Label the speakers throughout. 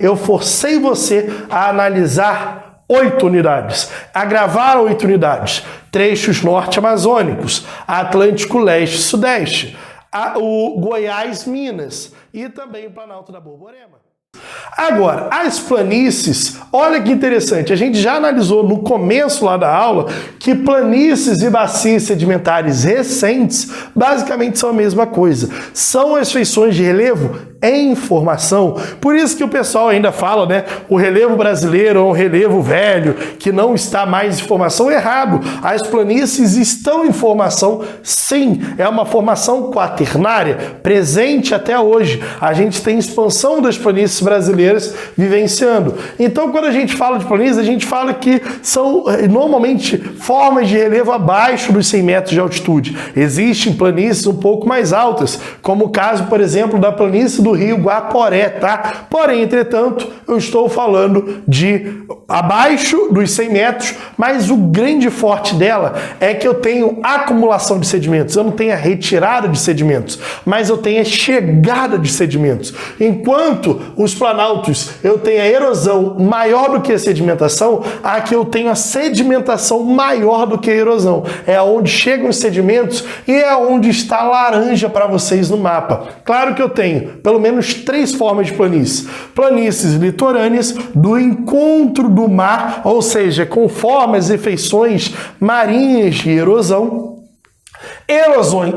Speaker 1: eu forcei você a analisar 8 unidades, a gravar 8 unidades, trechos norte-amazônicos, Atlântico Leste e Sudeste, o Goiás, Minas e também o Planalto da Borborema. Agora, as planícies, olha que interessante, a gente já analisou no começo lá da aula que planícies e bacias sedimentares recentes basicamente são a mesma coisa. São as feições de relevo em formação. Por isso que o pessoal ainda fala, né, o relevo brasileiro é um relevo velho, que não está mais em formação. Errado. As planícies estão em formação, sim. É uma formação quaternária, presente até hoje. A gente tem expansão das planícies brasileiras vivenciando. Então, quando a gente fala de planícies, a gente fala que são normalmente formas de relevo abaixo dos 100 metros de altitude. Existem planícies um pouco mais altas, como o caso, por exemplo, da planície do Rio Guaporé, tá? Porém, entretanto, eu estou falando de abaixo dos 100 metros, mas o grande forte dela é que eu tenho acumulação de sedimentos, eu não tenho a retirada de sedimentos, mas eu tenho a chegada de sedimentos. Enquanto os planaltos eu tenho a erosão maior do que a sedimentação, aqui eu tenho a sedimentação maior do que a erosão. É onde chegam os sedimentos e é onde está laranja para vocês no mapa. Claro que eu tenho pelo menos 3 formas de planície. Planícies litorâneas do encontro do mar, ou seja, com formas e feições marinhas de erosão. Erosões,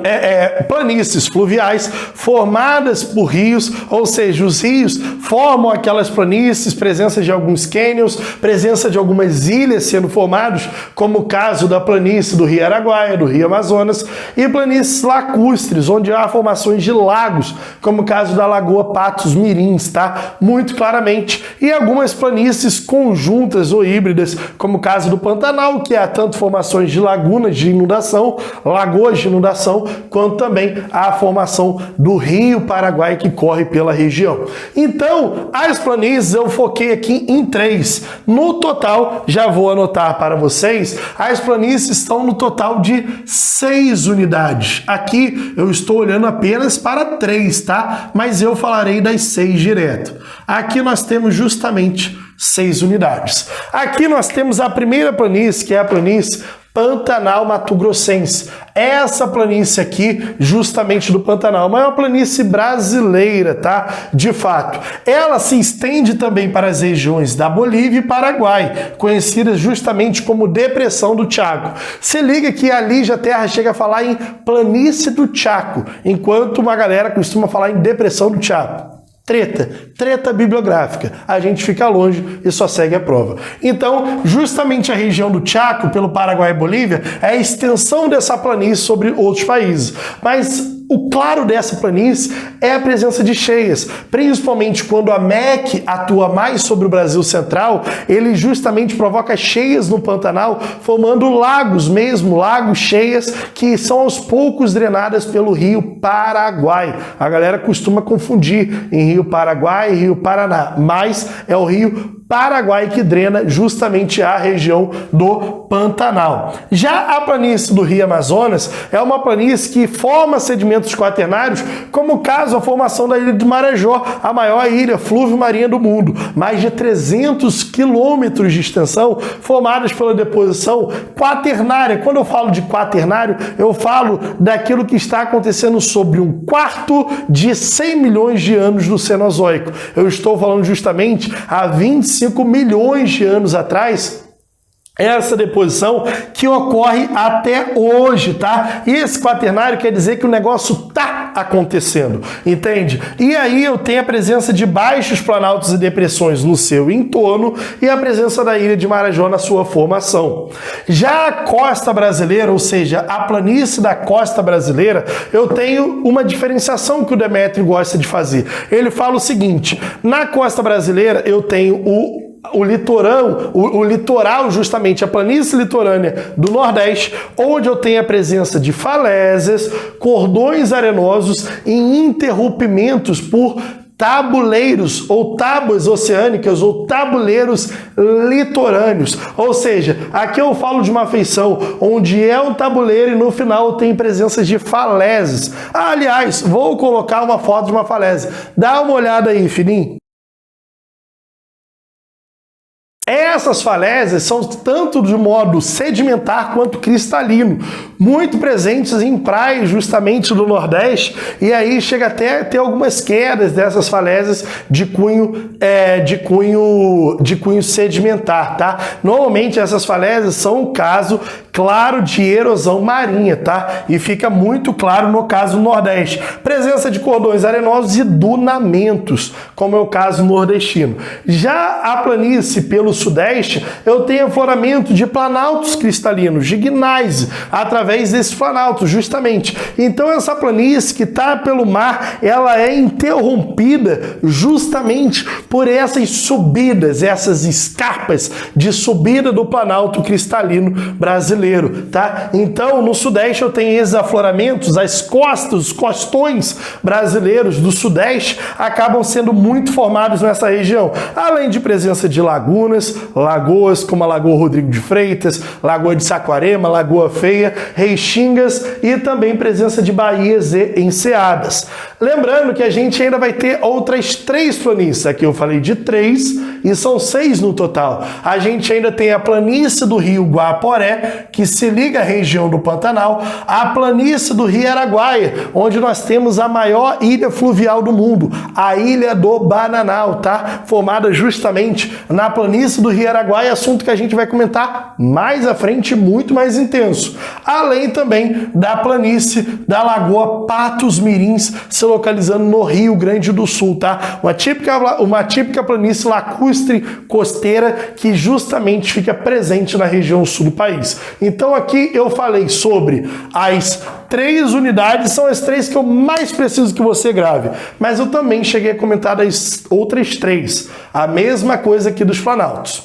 Speaker 1: planícies fluviais formadas por rios, ou seja, os rios formam aquelas planícies, presença de alguns cânions, presença de algumas ilhas sendo formados, como o caso da planície do Rio Araguaia, do Rio Amazonas, e planícies lacustres, onde há formações de lagos, como o caso da Lagoa Patos Mirins, tá? Muito claramente, e algumas planícies conjuntas ou híbridas, como o caso do Pantanal, que há tanto formações de lagunas de inundação, lagoas de inundação, quanto também a formação do Rio Paraguai que corre pela região. Então, as planícies eu foquei aqui em 3. No total, já vou anotar para vocês, as planícies estão no total de 6 unidades. Aqui eu estou olhando apenas para 3, tá? Mas eu falarei das 6 direto. Aqui nós temos justamente 6 unidades. Aqui nós temos a primeira planície, que é a planície Pantanal Mato Grossense. Essa planície aqui, justamente do Pantanal, mas é uma planície brasileira, tá? De fato. Ela se estende também para as regiões da Bolívia e Paraguai, conhecidas justamente como Depressão do Chaco. Se liga que a Lígia Terra chega a falar em Planície do Chaco, enquanto uma galera costuma falar em Depressão do Chaco. Treta bibliográfica. A gente fica longe e só segue a prova. Então, justamente a região do Chaco, pelo Paraguai e Bolívia, é a extensão dessa planície sobre outros países. Mas o claro dessa planície é a presença de cheias, principalmente quando a MEC atua mais sobre o Brasil Central, ele justamente provoca cheias no Pantanal, formando lagos mesmo, lagos cheias, que são aos poucos drenadas pelo Rio Paraguai. A galera costuma confundir em Rio Paraguai e Rio Paraná, mas é o Rio Paraguai que drena justamente a região do Pantanal. Já a planície do Rio Amazonas é uma planície que forma sedimentos quaternários, como o caso a formação da ilha de Marajó, a maior ilha fluvio-marinha do mundo. Mais de 300 quilômetros de extensão formadas pela deposição quaternária. Quando eu falo de quaternário, eu falo daquilo que está acontecendo sobre 1/4 de 100 milhões de anos do Cenozoico. Eu estou falando justamente há 25 milhões de anos atrás, essa deposição que ocorre até hoje, tá? E esse quaternário quer dizer que o negócio tá acontecendo, entende? E aí eu tenho a presença de baixos planaltos e depressões no seu entorno e a presença da ilha de Marajó na sua formação. Já a costa brasileira, ou seja, a planície da costa brasileira, eu tenho uma diferenciação que o Demétrio gosta de fazer. Ele fala o seguinte: na costa brasileira eu tenho o litoral, justamente a planície litorânea do Nordeste, onde eu tenho a presença de falésias, cordões arenosos e interrompimentos por tabuleiros ou tábuas oceânicas ou tabuleiros litorâneos. Ou seja, aqui eu falo de uma feição onde é um tabuleiro e no final tem presença de falésias. Aliás, vou colocar uma foto de uma falésia. Dá uma olhada aí, fininho. Essas falésias são tanto de modo sedimentar quanto cristalino, muito presentes em praias justamente do Nordeste, e aí chega até a ter algumas quedas dessas falésias de cunho sedimentar, tá? Normalmente essas falésias são um caso claro de erosão marinha, tá? E fica muito claro no caso do Nordeste. Presença de cordões arenosos e dunamentos, como é o caso nordestino. Já a planície pelo Sudeste, eu tenho afloramento de planaltos cristalinos, de gneiss, através desses planaltos, justamente. Então essa planície que está pelo mar, ela é interrompida justamente por essas subidas, essas escarpas de subida do planalto cristalino brasileiro, tá? Então no Sudeste eu tenho esses afloramentos, as costas, os costões brasileiros do Sudeste acabam sendo muito formados nessa região, além de presença de lagoas como a Lagoa Rodrigo de Freitas, Lagoa de Saquarema, Lagoa Feia, Reixingas e também presença de baías e enseadas. Lembrando que a gente ainda vai ter outras 3 planícies, aqui eu falei de 3 e são 6 no total. A gente ainda tem a planície do Rio Guaporé, que se liga à região do Pantanal, a planície do Rio Araguaia, onde nós temos a maior ilha fluvial do mundo, a Ilha do Bananal, tá? Formada justamente na planície do Rio Araguaia, assunto que a gente vai comentar mais à frente, muito mais intenso. Além também da planície da Lagoa Patos Mirins, se localizando no Rio Grande do Sul, tá? Uma típica planície lacustre costeira que justamente fica presente na região sul do país. Então aqui eu falei sobre as 3 unidades, são as 3 que eu mais preciso que você grave, mas eu também cheguei a comentar das outras 3, a mesma coisa aqui dos planaltos.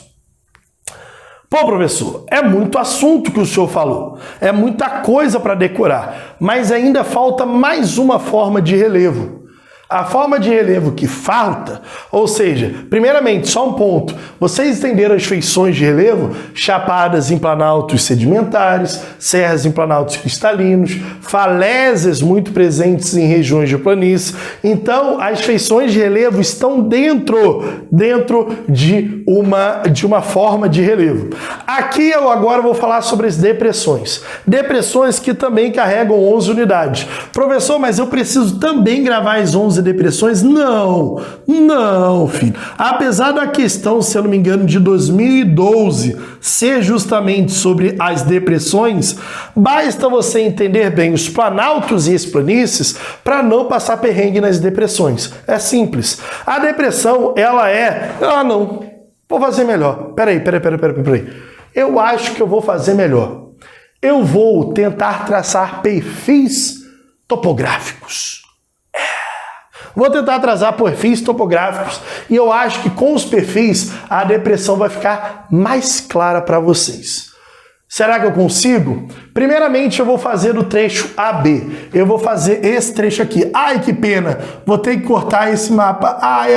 Speaker 1: Pô, professor, é muito assunto que o senhor falou, é muita coisa para decorar, mas ainda falta mais uma forma de relevo. A forma de relevo que falta, ou seja, primeiramente, só um ponto, vocês entenderam as feições de relevo? Chapadas em planaltos sedimentares, serras em planaltos cristalinos, falésias muito presentes em regiões de planície. Então, as feições de relevo estão dentro de uma forma de relevo. Aqui eu agora vou falar sobre as depressões. Depressões que também carregam 11 unidades. Professor, mas eu preciso também gravar as 11 depressões? Não, filho. Apesar da questão, se eu não me engano, de 2012 ser justamente sobre as depressões, basta você entender bem os planaltos e as planícies para não passar perrengue nas depressões. É simples. A depressão, ela é... não, vou fazer melhor. Peraí. Eu acho que eu vou fazer melhor. Eu vou tentar traçar perfis topográficos. Vou tentar traçar perfis topográficos e eu acho que com os perfis a depressão vai ficar mais clara para vocês. Será que eu consigo? Primeiramente eu vou fazer o trecho AB. Eu vou fazer esse trecho aqui. Ai, que pena. Vou ter que cortar esse mapa. Ai,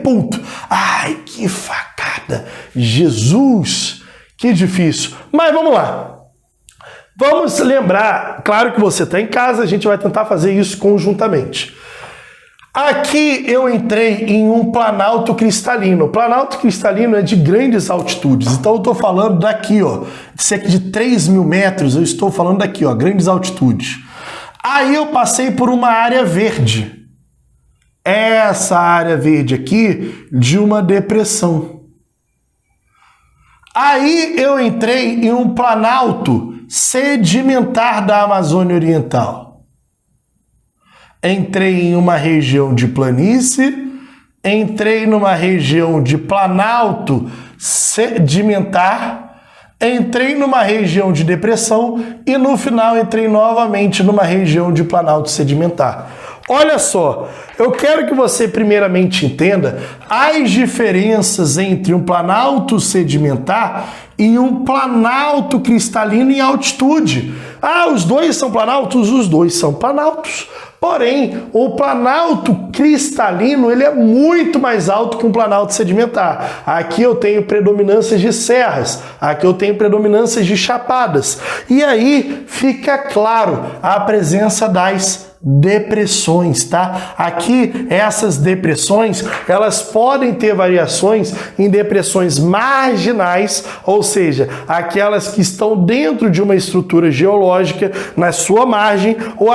Speaker 1: ponto. Ai, que facada. Jesus, que difícil. Mas vamos lá. Vamos lembrar, claro que você está em casa, a gente vai tentar fazer isso conjuntamente. Aqui eu entrei em um planalto cristalino. O planalto cristalino é de grandes altitudes, então eu estou falando daqui, ó, cerca de 3.000 metros, eu estou falando daqui, ó, grandes altitudes. Aí eu passei por uma área verde. Essa área verde aqui de uma depressão. Aí eu entrei em um planalto sedimentar da Amazônia Oriental. Entrei em uma região de planície, entrei numa região de planalto sedimentar, entrei numa região de depressão e no final entrei novamente numa região de planalto sedimentar. Olha só, eu quero que você primeiramente entenda as diferenças entre um planalto sedimentar e um planalto cristalino em altitude. Ah, os dois são planaltos? Os dois são planaltos. Porém, o planalto cristalino ele é muito mais alto que um planalto sedimentar. Aqui eu tenho predominâncias de serras, aqui eu tenho predominâncias de chapadas. E aí fica claro a presença das depressões, tá? Aqui, essas depressões, elas podem ter variações em depressões marginais, ou seja, aquelas que estão dentro de uma estrutura geológica, na sua margem, ou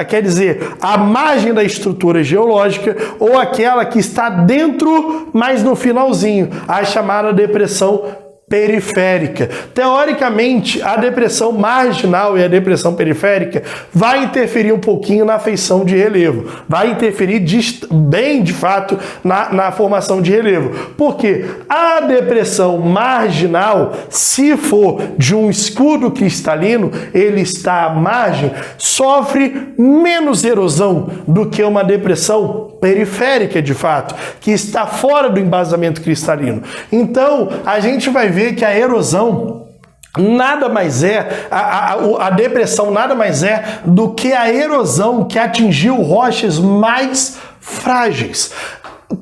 Speaker 1: quer dizer, a margem da estrutura geológica, ou aquela que está dentro, mas no finalzinho, a chamada depressão periférica. Teoricamente, a depressão marginal e a depressão periférica vai interferir um pouquinho na feição de relevo, vai interferir bem, de fato, na formação de relevo. Porque a depressão marginal, se for de um escudo cristalino, ele está à margem, sofre menos erosão do que uma depressão periférica, de fato, que está fora do embasamento cristalino. Então, a gente vai ver que a erosão nada mais é, a depressão nada mais é do que a erosão que atingiu rochas mais frágeis.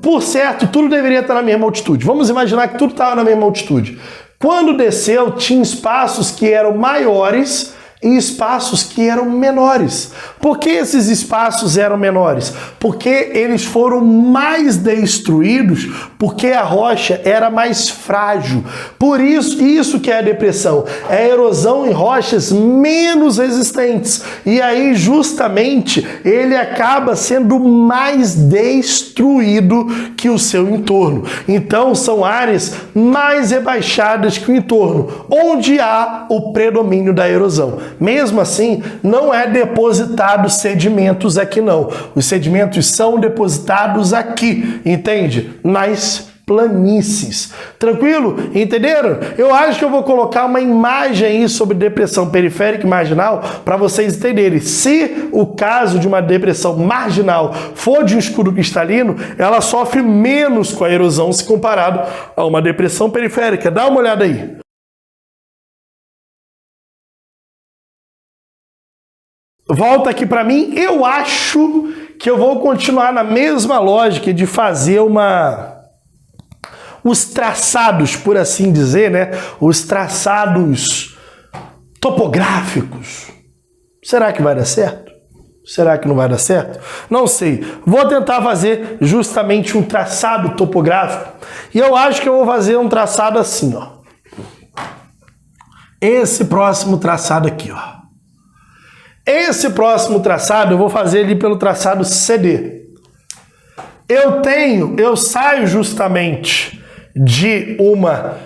Speaker 1: Por certo, tudo deveria estar na mesma altitude. Vamos imaginar que tudo estava na mesma altitude. Quando desceu, tinha espaços que eram maiores e espaços que eram menores. Por que esses espaços eram menores? Porque eles foram mais destruídos, porque a rocha era mais frágil. Por isso que é a depressão, é a erosão em rochas menos resistentes. E aí, justamente, ele acaba sendo mais destruído que o seu entorno. Então, são áreas mais rebaixadas que o entorno, onde há o predomínio da erosão. Mesmo assim, não é depositado sedimentos aqui não. Os sedimentos são depositados aqui, entende? Nas planícies. Tranquilo? Entenderam? Eu acho que eu vou colocar uma imagem aí sobre depressão periférica e marginal para vocês entenderem. Se o caso de uma depressão marginal for de um escudo cristalino, ela sofre menos com a erosão se comparado a uma depressão periférica. Dá uma olhada aí. Volta aqui para mim. Eu acho que eu vou continuar na mesma lógica de fazer os traçados, por assim dizer, né? Os traçados topográficos. Será que vai dar certo? Será que não vai dar certo? Não sei. Vou tentar fazer justamente um traçado topográfico. E eu acho que eu vou fazer um traçado assim, ó. Esse próximo traçado aqui, ó. Esse próximo traçado eu vou fazer ali pelo traçado CD. Eu saio justamente de uma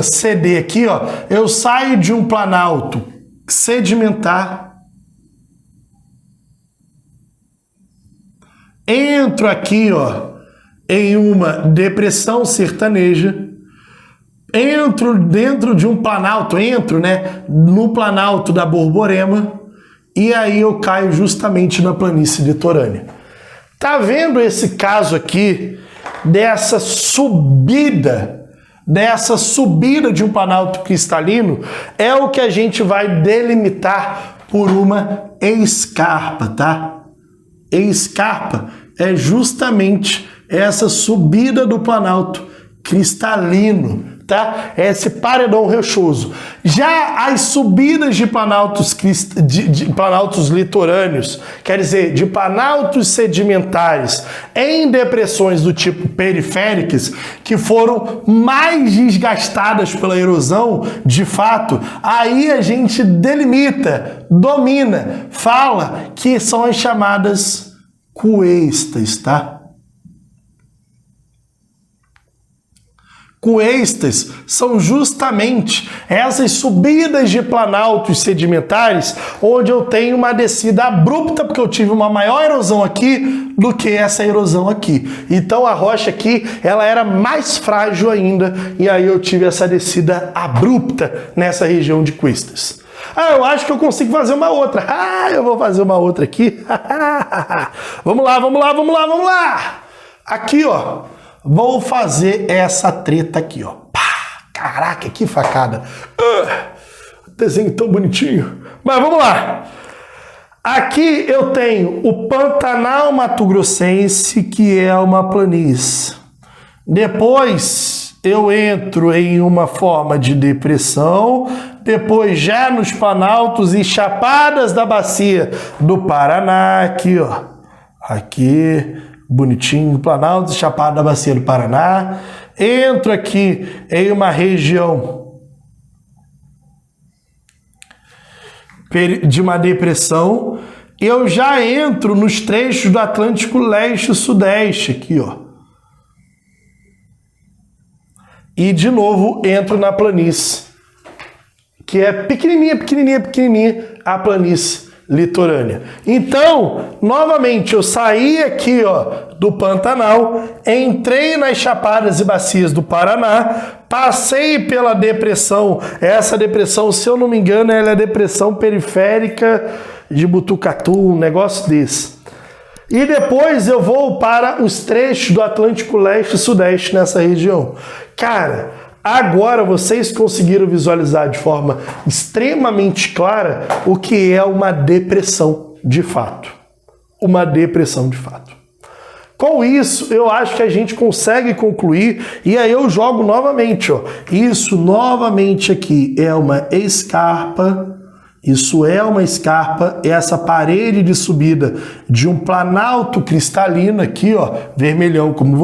Speaker 1: CD aqui, ó. Eu saio de um planalto sedimentar, entro aqui, ó, em uma depressão sertaneja. Entro dentro de um planalto, no planalto da Borborema, e aí eu caio justamente na planície litorânea. Tá vendo esse caso aqui dessa subida de um planalto cristalino? É o que a gente vai delimitar por uma escarpa, tá? Escarpa é justamente essa subida do planalto cristalino, tá? É esse paredão rochoso. Já as subidas de planaltos, de planaltos litorâneos, quer dizer, de planaltos sedimentares em depressões do tipo periféricas, que foram mais desgastadas pela erosão, de fato, aí a gente delimita, domina, fala que são as chamadas cuestas, tá? Cuestas são justamente essas subidas de planaltos sedimentares onde eu tenho uma descida abrupta, porque eu tive uma maior erosão aqui do que essa erosão aqui. Então a rocha aqui, ela era mais frágil ainda, e aí eu tive essa descida abrupta nessa região de cuestas. Eu acho que eu consigo fazer uma outra. Eu vou fazer uma outra aqui. Vamos lá. Aqui, ó. Vou fazer essa treta aqui, ó. Pá, caraca, que facada. Desenho tão bonitinho. Mas vamos lá. Aqui eu tenho o Pantanal Mato Grossense, que é uma planície. Depois eu entro em uma forma de depressão, depois já nos planaltos e chapadas da bacia do Paraná, aqui, ó. Aqui, bonitinho, planaltos e chapada da bacia do Paraná. Entro aqui em uma região de uma depressão. Eu já entro nos trechos do Atlântico Leste e Sudeste, aqui, ó. E, de novo, entro na planície, que é pequenininha, a planície litorânea. Então, novamente, eu saí aqui, ó, do Pantanal, entrei nas chapadas e bacias do Paraná, passei pela depressão. Essa depressão, se eu não me engano, ela é a depressão periférica de Butucatu, um negócio desse. E depois eu vou para os trechos do Atlântico Leste e Sudeste nessa região. Cara, agora vocês conseguiram visualizar de forma extremamente clara o que é uma depressão de fato. Uma depressão de fato. Com isso, eu acho que a gente consegue concluir, e aí eu jogo novamente, ó. Isso novamente aqui é uma escarpa. Isso é uma escarpa, essa parede de subida de um planalto cristalino aqui, ó, vermelhão, como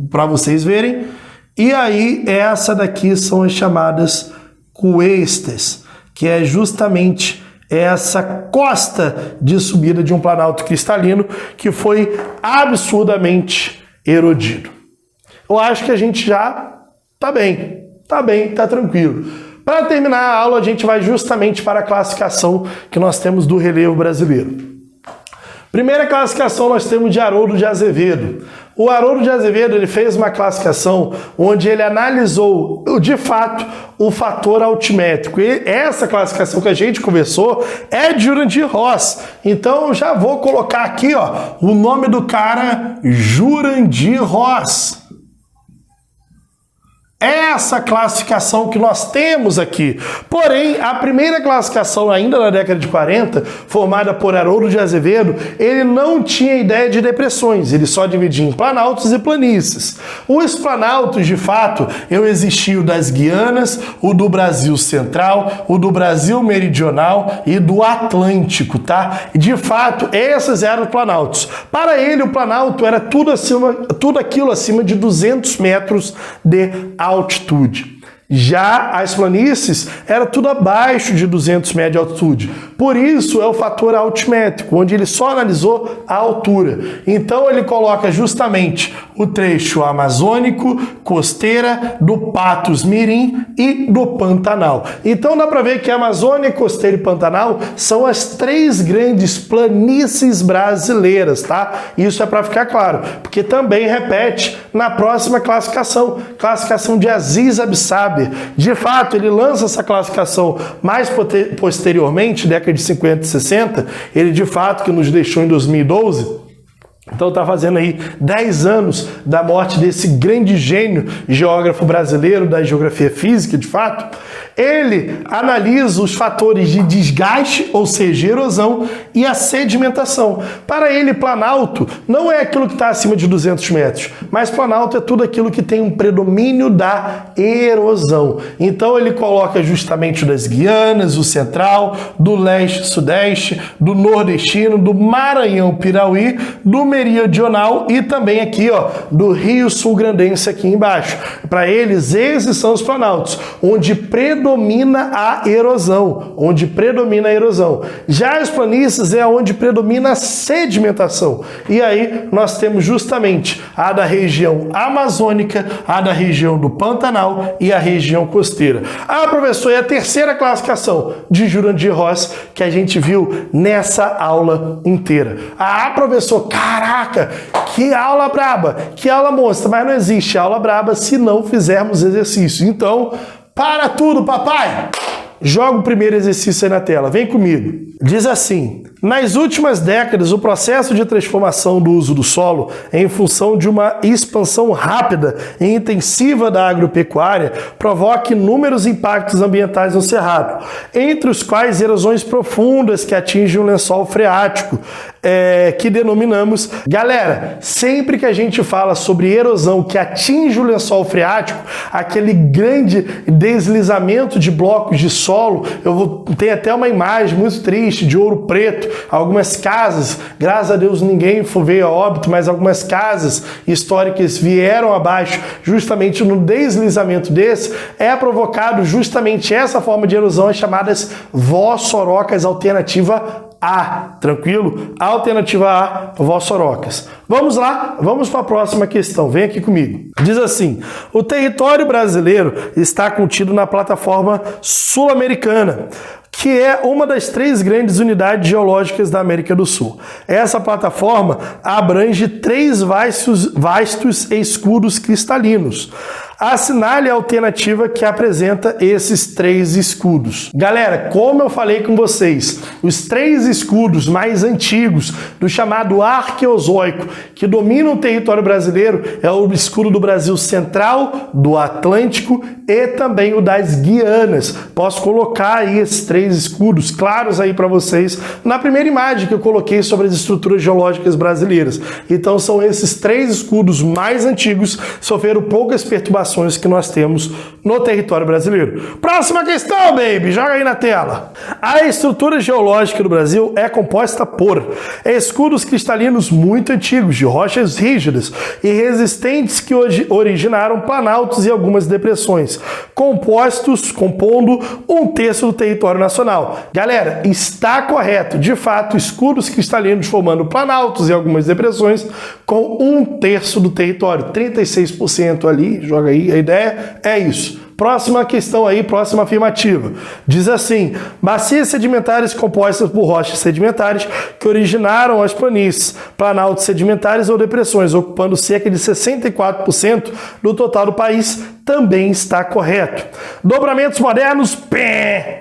Speaker 1: para vocês verem. E aí, essa daqui são as chamadas cuestas, que é justamente essa costa de subida de um planalto cristalino que foi absurdamente erodido. Eu acho que a gente já tá bem, tá tranquilo. Para terminar a aula, a gente vai justamente para a classificação que nós temos do relevo brasileiro. Primeira classificação nós temos de Haroldo de Azevedo. O Haroldo de Azevedo ele fez uma classificação onde ele analisou, de fato, o fator altimétrico. E essa classificação que a gente conversou é de Jurandir Ross. Então eu já vou colocar aqui, ó, o nome do cara, Jurandir Ross. Essa classificação que nós temos aqui. Porém, a primeira classificação, ainda na década de 40, formada por Haroldo de Azevedo, ele não tinha ideia de depressões, ele só dividia em planaltos e planícies. Os planaltos, de fato, existia o das Guianas, o do Brasil Central, o do Brasil Meridional e do Atlântico, tá? De fato, esses eram os planaltos. Para ele, o planalto era tudo aquilo acima de 200 metros de altitude. Já as planícies era tudo abaixo de 200 metros de altitude. Por isso é o fator altimétrico, onde ele só analisou a altura. Então ele coloca justamente o trecho amazônico, costeira, do Patos Mirim e do Pantanal. Então dá para ver que a Amazônia, costeira e Pantanal são as três grandes planícies brasileiras, tá? Isso é para ficar claro, porque também repete na próxima classificação de Aziz Absaber. De fato, ele lança essa classificação mais posteriormente, década de 50 e 60, ele de fato que nos deixou em 2012, então está fazendo aí 10 anos da morte desse grande gênio geógrafo brasileiro da geografia física, de fato. Ele analisa os fatores de desgaste, ou seja, erosão, e a sedimentação. Para ele, planalto não é aquilo que está acima de 200 metros, mas planalto é tudo aquilo que tem um predomínio da erosão. Então ele coloca justamente o das Guianas, o Central, do Leste e Sudeste, do Nordestino, do Maranhão-Piauí, do Meridional e também aqui, ó, do Rio Sul-Grandense aqui embaixo. Para eles, esses são os planaltos, onde predomina a erosão, Já as planícies é onde predomina a sedimentação. E aí nós temos justamente a da região amazônica, a da região do Pantanal e a região costeira. Ah, professor, e a terceira classificação de Jurandir Ross que a gente viu nessa aula inteira. Ah, professor, caraca, que aula braba, que aula monstra, mas não existe aula braba se não fizermos exercício. Então, para tudo, papai! Joga o primeiro exercício aí na tela, vem comigo. Diz assim: nas últimas décadas, o processo de transformação do uso do solo em função de uma expansão rápida e intensiva da agropecuária provoca inúmeros impactos ambientais no Cerrado, entre os quais erosões profundas que atingem o lençol freático, que denominamos... Galera, sempre que a gente fala sobre erosão que atinge o lençol freático, aquele grande deslizamento de blocos de solo, tem até uma imagem muito triste de Ouro Preto, algumas casas, graças a Deus ninguém veio a óbito, mas algumas casas históricas vieram abaixo justamente no deslizamento desse, é provocado justamente essa forma de erosão, as chamadas vossorocas alternativa A, tranquilo? Alternativa A, vossorocas. Vamos lá, vamos para a próxima questão, vem aqui comigo. Diz assim: o território brasileiro está contido na plataforma sul-americana, que é uma das 3 grandes unidades geológicas da América do Sul. Essa plataforma abrange 3 vastos escudos cristalinos. Assinale a alternativa que apresenta esses 3 escudos. Galera, como eu falei com vocês, os 3 escudos mais antigos do chamado Arqueozoico, que dominam o território brasileiro, é o escudo do Brasil Central, do Atlântico e também o das Guianas. Posso colocar aí esses 3 escudos claros aí para vocês na primeira imagem que eu coloquei sobre as estruturas geológicas brasileiras. Então são esses 3 escudos mais antigos, sofreram poucas perturbações que nós temos no território brasileiro. Próxima questão, baby! Joga aí na tela. A estrutura geológica do Brasil é composta por escudos cristalinos muito antigos, de rochas rígidas e resistentes que hoje originaram planaltos e algumas depressões, compondo 1/3 do território nacional. Galera, está correto. De fato, escudos cristalinos formando planaltos e algumas depressões com 1/3 do território, 36% ali, joga aí, a ideia é isso. Próxima questão aí, próxima afirmativa. Diz assim: bacias sedimentares compostas por rochas sedimentares que originaram as planícies, planaltos sedimentares ou depressões, ocupando cerca de 64% do total do país, também está correto. Dobramentos modernos,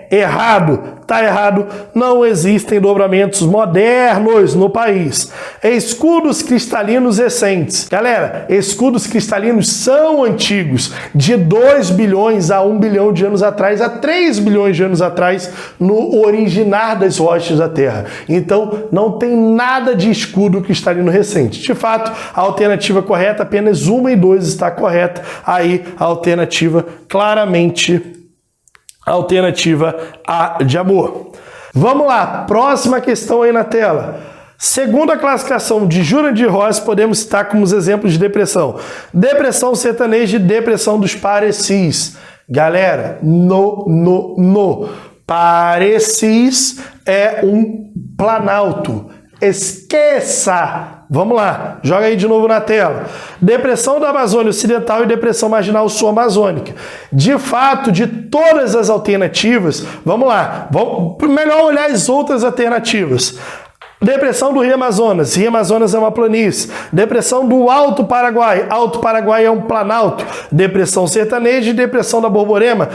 Speaker 1: errado. Tá errado, não existem dobramentos modernos no país. Escudos cristalinos recentes. Galera, escudos cristalinos são antigos, de 2 bilhões a 1 bilhão de anos atrás, a 3 bilhões de anos atrás, no originar das rochas da Terra. Então, não tem nada de escudo cristalino recente. De fato, a alternativa correta, apenas 1 e 2 está correta. Aí, a alternativa claramente... alternativa A de amor. Vamos lá, próxima questão aí na tela. Segundo a classificação de Jurandir Rossi, podemos citar como exemplos de depressão: depressão sertaneja e depressão dos Parecis. Galera, Parecis é um planalto. Esqueça! Vamos lá, joga aí de novo na tela. Depressão da Amazônia Ocidental e depressão marginal sul-amazônica. De fato, de todas as alternativas, vamos lá, melhor olhar as outras alternativas. Depressão do Rio Amazonas é uma planície. Depressão do Alto Paraguai é um planalto. Depressão sertaneja e depressão da Borborema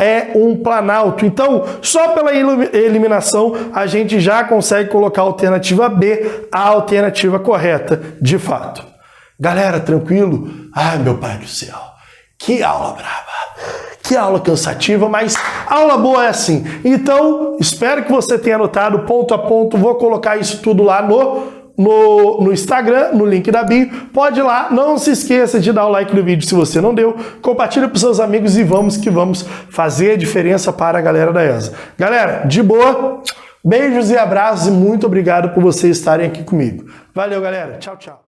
Speaker 1: é um planalto. Então, só pela eliminação, a gente já consegue colocar a alternativa B, a alternativa correta, de fato. Galera, tranquilo? Ai, meu pai do céu, que aula brava! Que aula cansativa, mas aula boa é assim. Então, espero que você tenha anotado ponto a ponto. Vou colocar isso tudo lá no Instagram, no link da bio. Pode ir lá, não se esqueça de dar o like no vídeo se você não deu. Compartilha para os seus amigos e vamos que vamos fazer a diferença para a galera da ESA. Galera, de boa, beijos e abraços e muito obrigado por vocês estarem aqui comigo. Valeu, galera. Tchau, tchau.